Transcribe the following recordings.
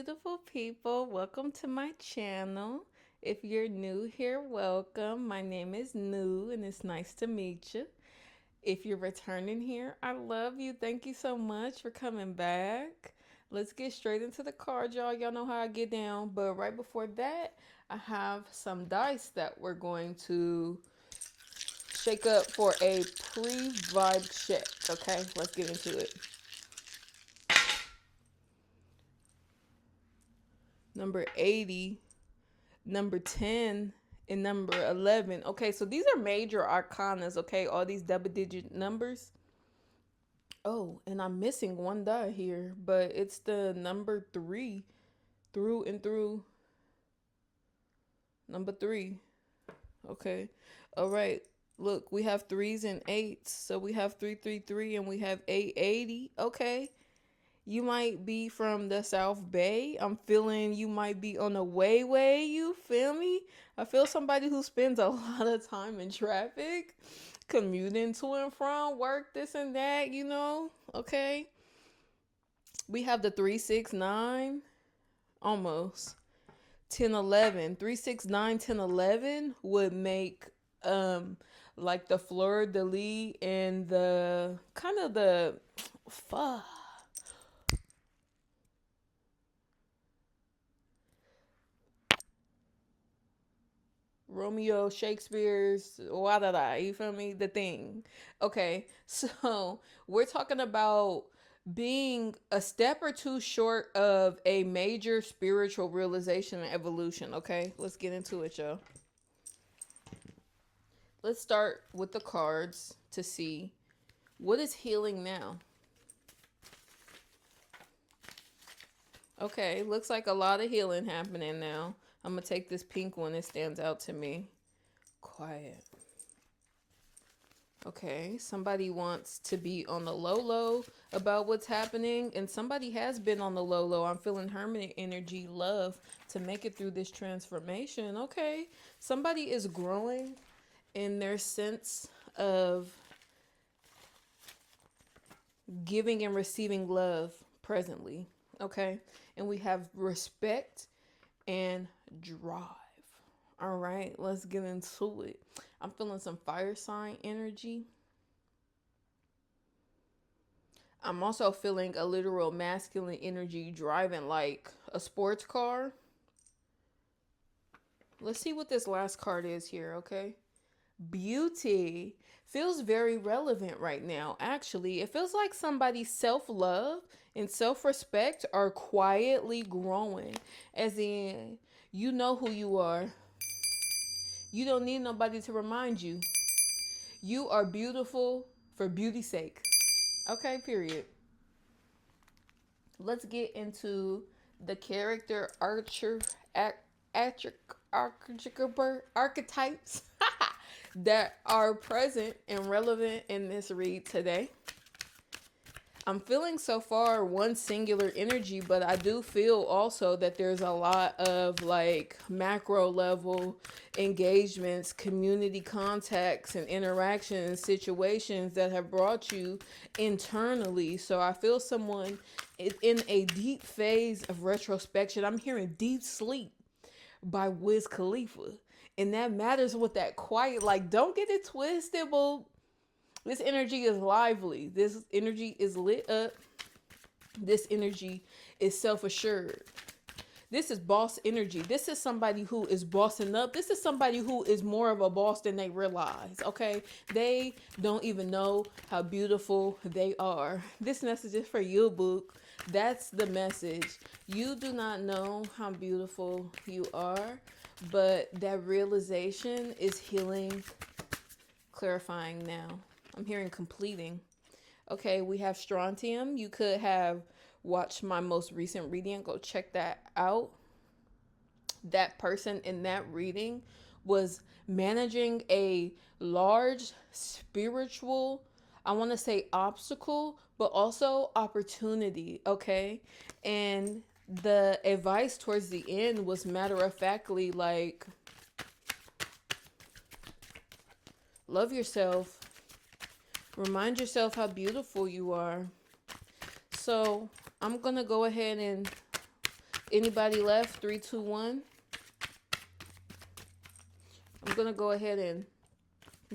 beautiful people. Welcome to my channel. If you're new here, welcome. My name is Nu, and it's nice to meet you. If you're returning here, I love you. Thank you so much for coming back. Let's get straight into the card, y'all. Y'all know how I get down. But right before that, I have some dice that we're going to shake up for a pre-vibe check. Okay, let's get into it. Number 80, number 10, and number 11. Okay, so these are major arcanas, okay? All these double digit numbers. Oh, and I'm missing one die here, but it's the number 3 through and through. Number 3. Okay. All right. Look, we have threes and eights. So we have 333 and we have 880. Okay. You might be from the South Bay. I'm feeling you might be on the way. You feel me? I feel somebody who spends a lot of time in traffic, commuting to and from work, this and that. Okay. We have the 369, almost 1011. 369, 1011 would make like the fleur de lis and the kind of the fuck. Romeo Shakespeare's da, you feel me? The thing. Okay, so we're talking about being a step or two short of a major spiritual realization and evolution. Okay, let's get into it, y'all. Let's start with the cards to see what is healing now. Okay, looks like a lot of healing happening now. I'm gonna take this pink one. It stands out to me. Quiet. Okay, somebody wants to be on the low about what's happening, and somebody has been on the low. I'm feeling hermit energy, love to make it through this transformation. Okay, somebody is growing in their sense of giving and receiving love presently. Okay, and we have respect and drive. All right, let's get into it. I'm feeling some fire sign energy. I'm also feeling a literal masculine energy driving like a sports car. Let's see what this last card is here, okay? Beauty feels very relevant right now. Actually, it feels like somebody's self-love and self-respect are quietly growing. As in, you know who you are. You don't need nobody to remind you. You are beautiful for beauty's sake. Okay, period. Let's get into the character archetypes that are present and relevant in this read today. I'm feeling so far one singular energy, but I do feel also that there's a lot of like macro level engagements, community contacts, and interactions, situations that have brought you internally. So I feel someone is in a deep phase of retrospection. I'm hearing Deep Sleep by Wiz Khalifa. And that matters with that quiet, like, don't get it twisted, but this energy is lively. This energy is lit up. This energy is self-assured. This is boss energy. This is somebody who is bossing up. This is somebody who is more of a boss than they realize, okay? They don't even know how beautiful they are. This message is for you, book. That's the message. You do not know how beautiful you are, but that realization is healing, clarifying now. I'm hearing completing. Okay, we have strontium. You could have watched my most recent reading. Go check that out. That person in that reading was managing a large spiritual, I want to say obstacle, but also opportunity. Okay, and the advice towards the end was matter of factly like, love yourself. Remind yourself how beautiful you are. So I'm going to go ahead and Anybody left? 3, 2, 1. I'm going to go ahead and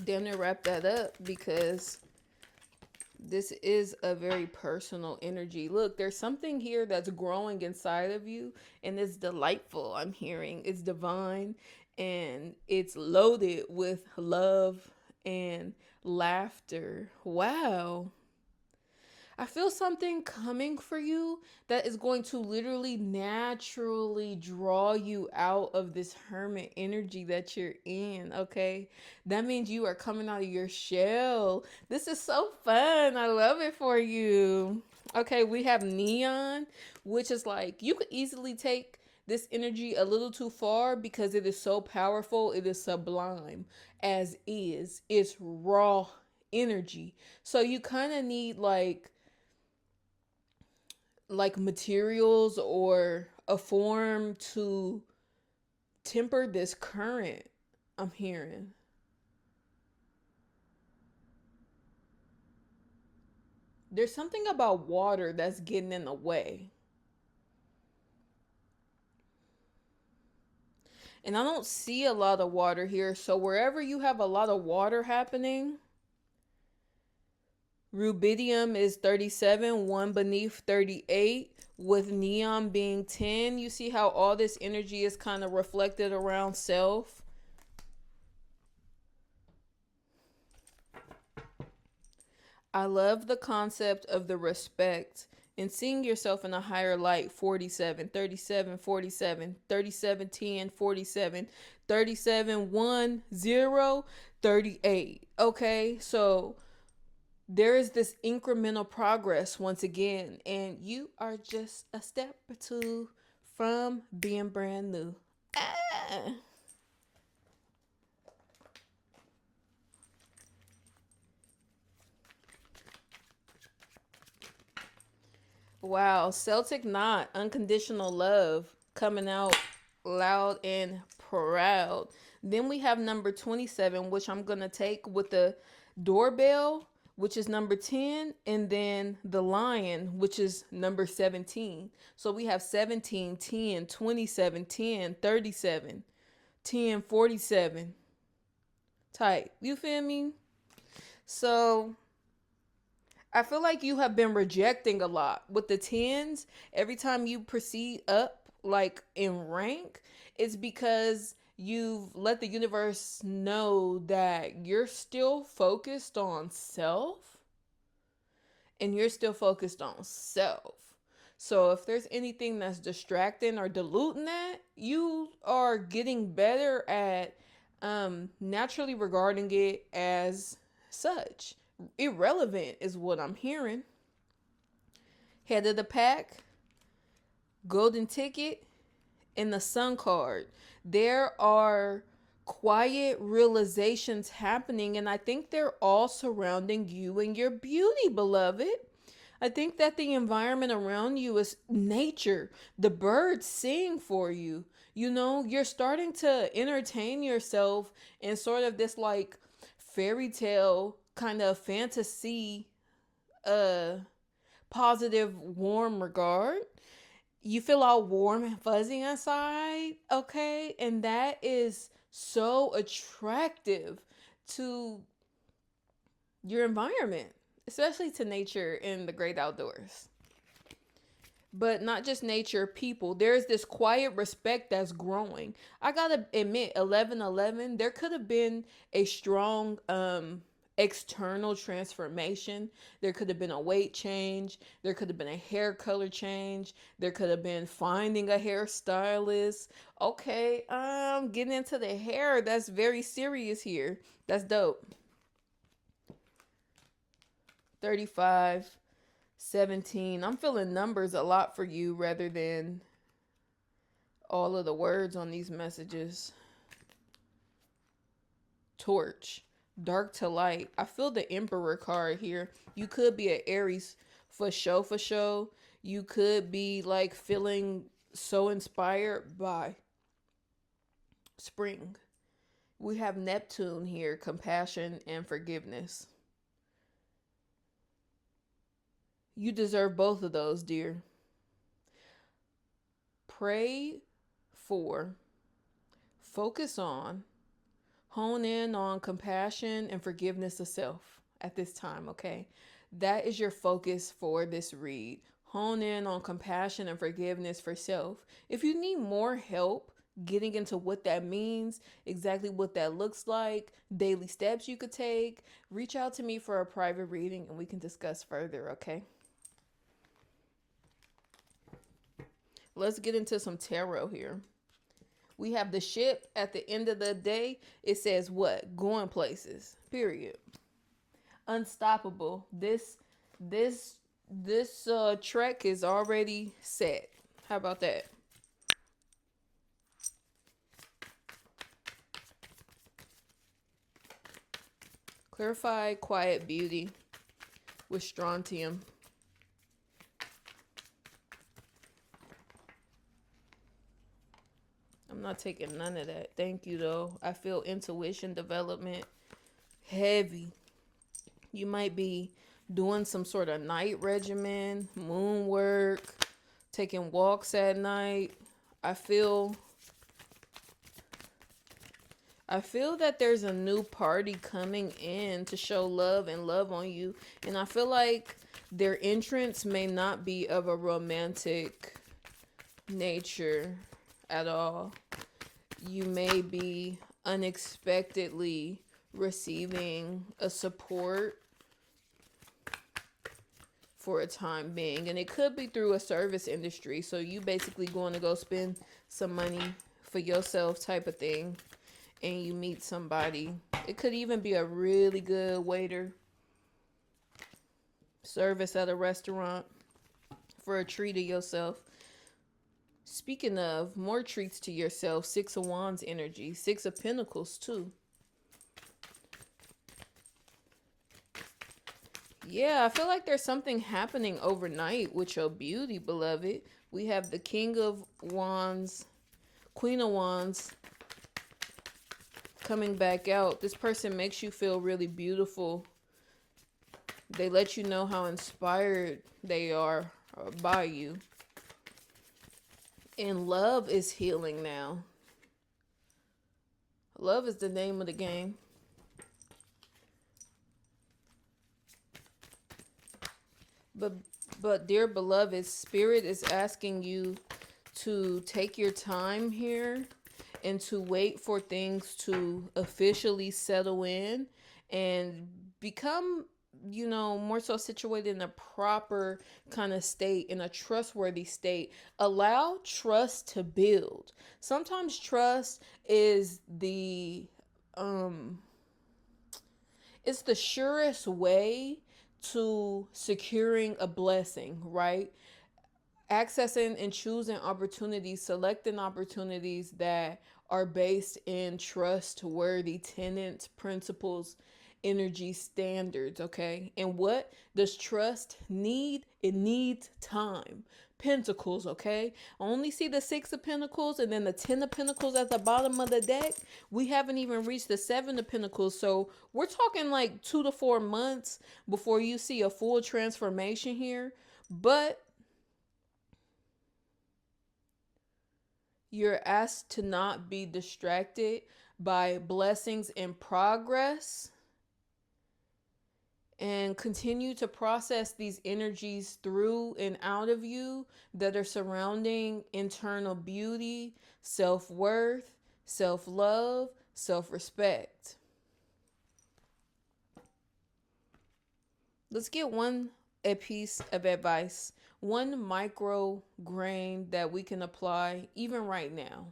damn near wrap that up because this is a very personal energy. Look, there's something here that's growing inside of you, and it's delightful. I'm hearing it's divine, and it's loaded with love and laughter. Wow. I feel something coming for you that is going to literally naturally draw you out of this hermit energy that you're in, okay? That means you are coming out of your shell. This is so fun. I love it for you. Okay, we have neon, which is like you could easily take this energy a little too far because it is so powerful. It is sublime as is. It's raw energy. So you kind of need materials or a form to temper this current. I'm hearing there's something about water that's getting in the way, and I don't see a lot of water here. So wherever you have a lot of water happening, rubidium is 37, one beneath 38, with neon being 10. You see how all this energy is kind of reflected around self. I love the concept of the respect and seeing yourself in a higher light. 47, 37, 47, 37, 10, 47, 37, 1, 0, 38. Okay, so there is this incremental progress once again, and you are just a step or two from being brand new. Ah. Wow, Celtic Knot, unconditional love, coming out loud and proud. Then we have number 27, which I'm going to take with the doorbell, which is number 10, and then the lion, which is number 17. So we have 17, 10, 27, 10, 37, 10, 47. Tight. You feel me? So I feel like you have been rejecting a lot with the tens. Every time you proceed up, like in rank, it's because you've let the universe know that you're still focused on self and you're still focused on self. So if there's anything that's distracting or diluting that, you are getting better at naturally regarding it as such. Irrelevant is what I'm hearing. Head of the pack, golden ticket, and the sun card. There are quiet realizations happening, and I think they're all surrounding you and your beauty, beloved. I think that the environment around you is nature. The birds sing for you. You know, you're starting to entertain yourself in sort of this like fairy tale kind of fantasy, uh, positive, warm regard. You feel all warm and fuzzy inside, okay? And that is so attractive to your environment, especially to nature and the great outdoors. But not just nature, people. There's this quiet respect that's growing. I gotta admit, 1111, there could have been a strong external transformation. There could have been a weight change. There could have been a hair color change. There could have been finding a hairstylist. Okay, getting into the hair. That's very serious here. That's dope. 35, 17. I'm feeling numbers a lot for you rather than all of the words on these messages. Torch. Dark to light. I feel the Emperor card here. You could be an Aries for show, for show. You could be like feeling so inspired by spring. We have Neptune here, compassion and forgiveness. You deserve both of those, dear. pray for, focus on, hone in on compassion and forgiveness of self at this time, okay? That is your focus for this read. Hone in on compassion and forgiveness for self. If you need more help getting into what that means, exactly what that looks like, daily steps you could take, reach out to me for a private reading and we can discuss further, okay? Let's get into some tarot here. We have the ship at the end of the day. It says what? Going places. Period. Unstoppable. This trek is already set. How about that? Clarify quiet beauty with strontium. I'm not taking none of that. Thank you though. I feel intuition development heavy. You might be doing some sort of night regimen, moon work, taking walks at night. I feel that there's a new party coming in to show love and love on you. And I feel like their entrance may not be of a romantic nature at all. You may be unexpectedly receiving a support for a time being, and it could be through a service industry, so you basically going to go spend some money for yourself type of thing, and you meet somebody. It could even be a really good waiter service at a restaurant for a treat to yourself. Speaking of more treats to yourself, Six of Wands energy, Six of Pentacles too. Yeah, I feel like there's something happening overnight with your beauty, beloved. We have the King of Wands, Queen of Wands coming back out. This person makes you feel really beautiful. They let you know how inspired they are by you. And love is healing now. Love is the name of the game. But dear beloved, Spirit is asking you to take your time here and to wait for things to officially settle in and become, more so situated in a proper kind of state, in a trustworthy state. Allow trust to build. Sometimes trust is it's the surest way to securing a blessing, right? Accessing and choosing opportunities, selecting opportunities that are based in trustworthy tenets, principles, energy standards, okay? And what does trust need? It needs time. Pentacles, okay? I only see the Six of Pentacles and then the Ten of Pentacles at the bottom of the deck. We haven't even reached the Seven of Pentacles, so we're talking like 2 to 4 months before you see a full transformation here. But you're asked to not be distracted by blessings in progress and continue to process these energies through and out of you that are surrounding internal beauty, self-worth, self-love, self-respect. Let's get a piece of advice, one micro grain that we can apply even right now.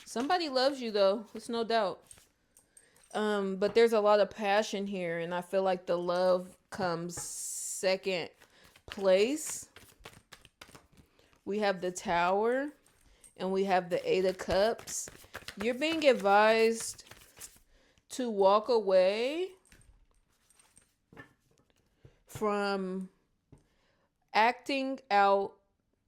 Somebody loves you though, it's no doubt. But there's a lot of passion here, and I feel like the love comes second place. We have the Tower, and we have the Eight of Cups. You're being advised to walk away from acting out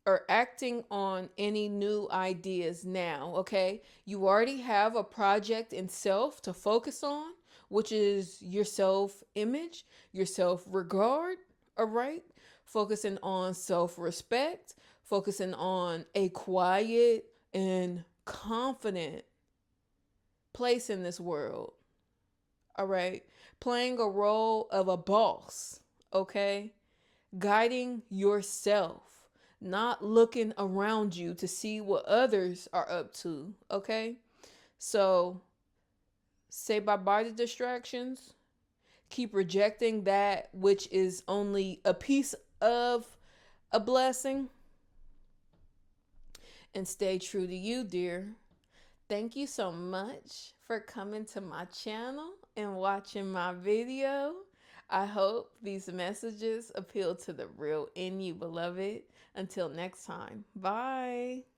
or acting on any new ideas now, okay? You already have a project in self to focus on. which is your self image, your self regard. All right. Focusing on self respect, focusing on a quiet and confident place in this world. All right. Playing a role of a boss. Okay. Guiding yourself, not looking around you to see what others are up to. Okay. So say bye bye to distractions. Keep rejecting that which is only a piece of a blessing, and stay true to you, dear. Thank you so much for coming to my channel and watching my video. I hope these messages appeal to the real in you, beloved. Until next time, bye.